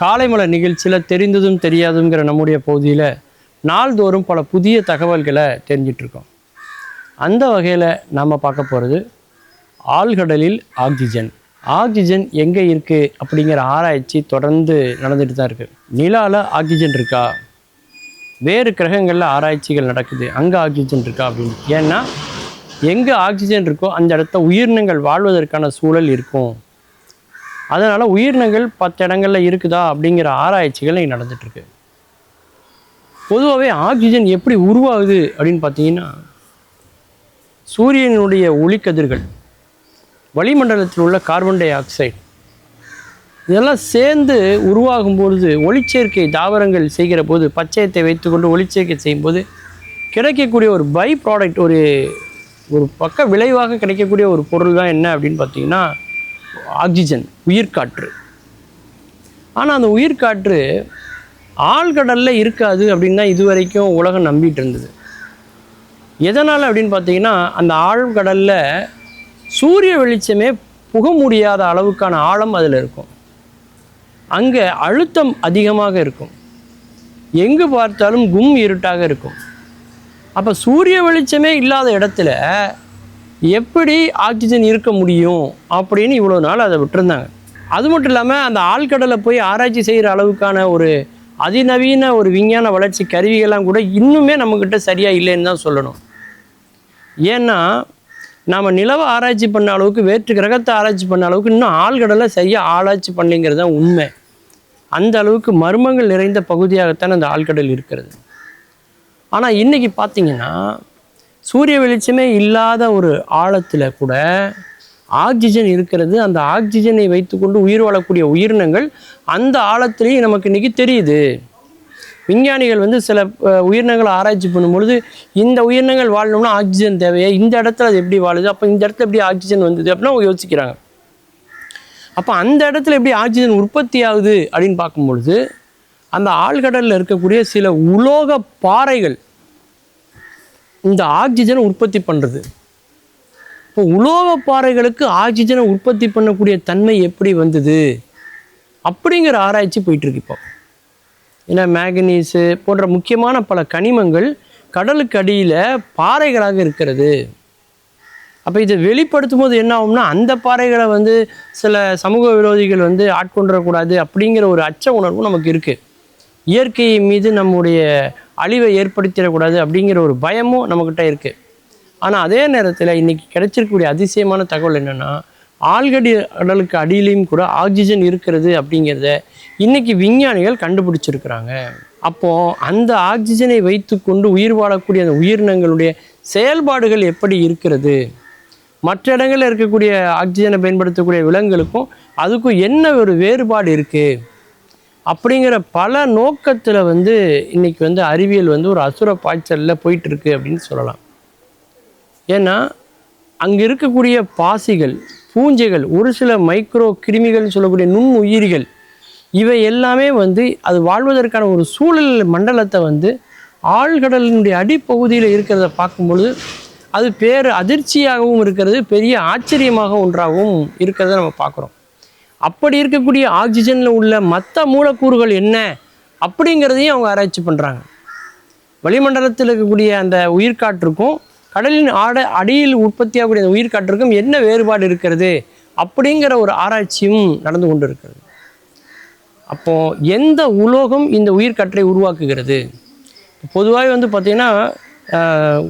காலைமலர் நிகழ்ச்சியில் தெரிந்ததும் தெரியாதுங்கிற நம்முடைய பகுதியில் நாள்தோறும் பல புதிய தகவல்களை தெரிஞ்சிட்ருக்கோம். அந்த வகையில் நாம் பார்க்க போகிறது ஆழ்கடலில் ஆக்சிஜன். ஆக்சிஜன் எங்கே இருக்குது அப்படிங்கிற ஆராய்ச்சி தொடர்ந்து நடந்துட்டு தான் இருக்குது. நிலாவில் ஆக்சிஜன் இருக்கா, வேறு கிரகங்களில் ஆராய்ச்சிகள் நடக்குது, அங்கே ஆக்சிஜன் இருக்கா அப்படின்னு. ஏன்னா எங்கே ஆக்சிஜன் இருக்கோ அந்த இடத்த உயிரினங்கள் வாழ்வதற்கான சூழல் இருக்கும். அதனால் உயிரினங்கள் 10 இடங்களில் இருக்குதா அப்படிங்கிற ஆராய்ச்சிகள் இன்றைக்கி நடந்துகிட்ருக்கு. பொதுவாகவே ஆக்சிஜன் எப்படி உருவாகுது அப்படின்னு பார்த்தீங்கன்னா, சூரியனுடைய ஒளிக்கதிர்கள், வளிமண்டலத்தில் உள்ள கார்பன் டை ஆக்சைடு இதெல்லாம் சேர்ந்து உருவாகும் பொழுது, ஒளிச்சேர்க்கை தாவரங்கள் செய்கிற போது, பச்சையத்தை வைத்துக்கொண்டு ஒளிச்சேர்க்கை செய்யும்போது கிடைக்கக்கூடிய ஒரு பை ப்ராடக்ட், ஒரு பக்க விளைவாக கிடைக்கக்கூடிய ஒரு பொருள் தான் என்ன அப்படின்னு பார்த்தீங்கன்னா ஆக்சிஜன், உயிர்காற்று. ஆனால் அந்த உயிர்காற்று ஆழ்கடலில் இருக்காது அப்படின்னு தான் இதுவரைக்கும் உலகம் நம்பிட்டு இருந்தது. எதனால் அப்படின்னு பார்த்தீங்கன்னா, அந்த ஆழ்கடலில் சூரிய வெளிச்சமே புக முடியாத அளவுக்கான ஆழம் அதில் இருக்கும். அங்கே அழுத்தம் அதிகமாக இருக்கும். எங்கு பார்த்தாலும் கும் இருட்டாக இருக்கும். அப்போ சூரிய வெளிச்சமே இல்லாத இடத்துல எப்படி ஆக்சிஜன் இருக்க முடியும் அப்படின்னு இவ்வளோ நாள் அதை விட்டுருந்தாங்க. அது மட்டும் இல்லாமல் அந்த ஆழ்கடலை போய் ஆராய்ச்சி செய்கிற அளவுக்கான ஒரு அதிநவீன ஒரு விஞ்ஞான வளர்ச்சி கருவிகள்லாம் கூட இன்னுமே நம்மக்கிட்ட சரியாக இல்லைன்னு தான் சொல்லணும். ஏன்னா நாம் நிலவை ஆராய்ச்சி பண்ண அளவுக்கு, வேற்று கிரகத்தை ஆராய்ச்சி பண்ண அளவுக்கு இன்னும் ஆழ்கடலை சரியாக ஆராய்ச்சி பண்ணலைங்கிறது தான் உண்மை. அந்த அளவுக்கு மர்மங்கள் நிறைந்த பகுதியாகத்தான் அந்த ஆழ்கடல் இருக்கிறது. ஆனால் இன்றைக்கி பார்த்திங்கன்னா, சூரிய வெளிச்சமே இல்லாத ஒரு ஆழத்தில் கூட ஆக்சிஜன் இருக்கிறது. அந்த ஆக்சிஜனை வைத்துக்கொண்டு உயிர் வாழக்கூடிய உயிரினங்கள் அந்த ஆழத்துலேயும் நமக்கு இன்றைக்கி தெரியுது. விஞ்ஞானிகள் சில உயிரினங்களை ஆராய்ச்சி பண்ணும்பொழுது, இந்த உயிரினங்கள் வாழணும்னா ஆக்சிஜன் தேவையா, இந்த இடத்துல அது எப்படி வாழுது, அப்போ இந்த இடத்துல எப்படி ஆக்சிஜன் வந்தது அப்படின்னு அவங்க யோசிக்கிறாங்க. அப்போ அந்த இடத்துல எப்படி ஆக்சிஜன் உற்பத்தி ஆகுது அப்படின்னு பார்க்கும்பொழுது, அந்த ஆழ்கடலில் இருக்கக்கூடிய சில உலோக பாறைகள் இந்த ஆக்சிஜனை உற்பத்தி பண்ணுறது. இப்போ உலோக பாறைகளுக்கு ஆக்சிஜனை உற்பத்தி பண்ணக்கூடிய தன்மை எப்படி வந்தது அப்படிங்கிற ஆராய்ச்சி போயிட்டுருக்கு. இப்போ ஏன்னா மேங்கனீஸு போன்ற முக்கியமான பல கனிமங்கள் கடலுக்கு அடியில் பாறைகளாக இருக்கிறது. அப்போ இதை வெளிப்படுத்தும் போது என்ன ஆகும்னா, அந்த பாறைகளை சில சமூக விரோதிகள் ஆட்கொண்டுறக்கூடாது அப்படிங்கிற ஒரு அச்ச உணர்வும் நமக்கு இருக்குது. இயற்கை மீது நம்முடைய அழிவை ஏற்படுத்திடக்கூடாது அப்படிங்கிற ஒரு பயமும் நம்மக்கிட்ட இருக்குது. ஆனால் அதே நேரத்தில் இன்றைக்கி கிடைச்சிருக்கக்கூடிய அதிசயமான தகவல் என்னென்னா, ஆழ்கடலுக்கு அடியிலையும் கூட ஆக்சிஜன் இருக்கிறது அப்படிங்கிறத இன்றைக்கி விஞ்ஞானிகள் கண்டுபிடிச்சிருக்கிறாங்க. அப்போது அந்த ஆக்சிஜனை வைத்து கொண்டு உயிர் வாழக்கூடிய அந்த உயிரினங்களுடைய செயல்பாடுகள் எப்படி இருக்கிறது, மற்ற இடங்களில் இருக்கக்கூடிய ஆக்சிஜனை பயன்படுத்தக்கூடிய விலங்குகளுக்கும் அதுக்கும் என்ன ஒரு வேறுபாடு இருக்குது அப்படிங்கிற பல நோக்கத்தில் இன்றைக்கி அறிவியல் ஒரு அசுர பாய்ச்சலில் போயிட்டுருக்கு அப்படின்னு சொல்லலாம். ஏன்னா அங்கே இருக்கக்கூடிய பாசிகள், பூஞ்சைகள், ஒரு சில மைக்ரோ கிருமிகள் சொல்லக்கூடிய நுண் உயிரிகள், இவை எல்லாமே அது வாழ்வதற்கான ஒரு சூழல் மண்டலத்தை ஆழ்கடலினுடைய அடிப்பகுதியில் இருக்கிறத பார்க்கும்பொழுது அது பேர் அதிர்ச்சியாகவும் இருக்கிறது, பெரிய ஆச்சரியமாக ஒன்றாகவும் இருக்கிறத நம்ம பார்க்குறோம். அப்படி இருக்கக்கூடிய ஆக்சிஜனில் உள்ள மற்ற மூலக்கூறுகள் என்ன அப்படிங்கிறதையும் அவங்க ஆராய்ச்சி பண்ணுறாங்க. வளிமண்டலத்தில் இருக்கக்கூடிய அந்த உயிர்காற்றுக்கும் கடலின் அடியில் உற்பத்தியாகக்கூடிய அந்த உயிர்காற்றுக்கும் என்ன வேறுபாடு இருக்கிறது அப்படிங்கிற ஒரு ஆராய்ச்சியும் நடந்து கொண்டு இருக்கிறது. அப்போது எந்த உலோகம் இந்த உயிர்காற்றை உருவாக்குகிறது? பொதுவாக பார்த்திங்கன்னா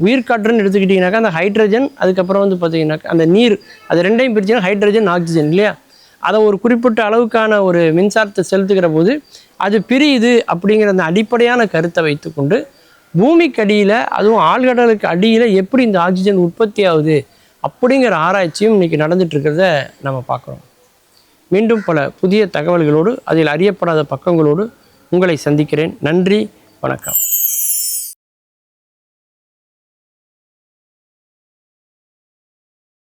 உயிர்காற்றுன்னு எடுத்துக்கிட்டிங்கனாக்கா அந்த ஹைட்ரஜன், அதுக்கப்புறம் பார்த்திங்கனாக்கா அந்த நீர், அது ரெண்டையும் பிரிச்சுன்னா ஹைட்ரஜன், ஆக்சிஜன் இல்லையா? அதை ஒரு குறிப்பிட்ட அளவுக்கான ஒரு மின்சாரத்தை செலுத்துகிற போது அது பிரியுது அப்படிங்கிற அந்த அடிப்படையான கருத்தை வைத்துக்கொண்டு பூமிக்கு அடியில், அதுவும் ஆழ்கடலுக்கு அடியில் எப்படி இந்த ஆக்சிஜன் உற்பத்தி ஆகுது அப்படிங்கிற ஆராய்ச்சியும் இன்றைக்கி நடந்துகிட்ருக்கிறத நம்ம பார்க்குறோம். மீண்டும் பல புதிய தகவல்களோடு, அதில் அறியப்படாத பக்கங்களோடு உங்களை சந்திக்கிறேன். நன்றி, வணக்கம்.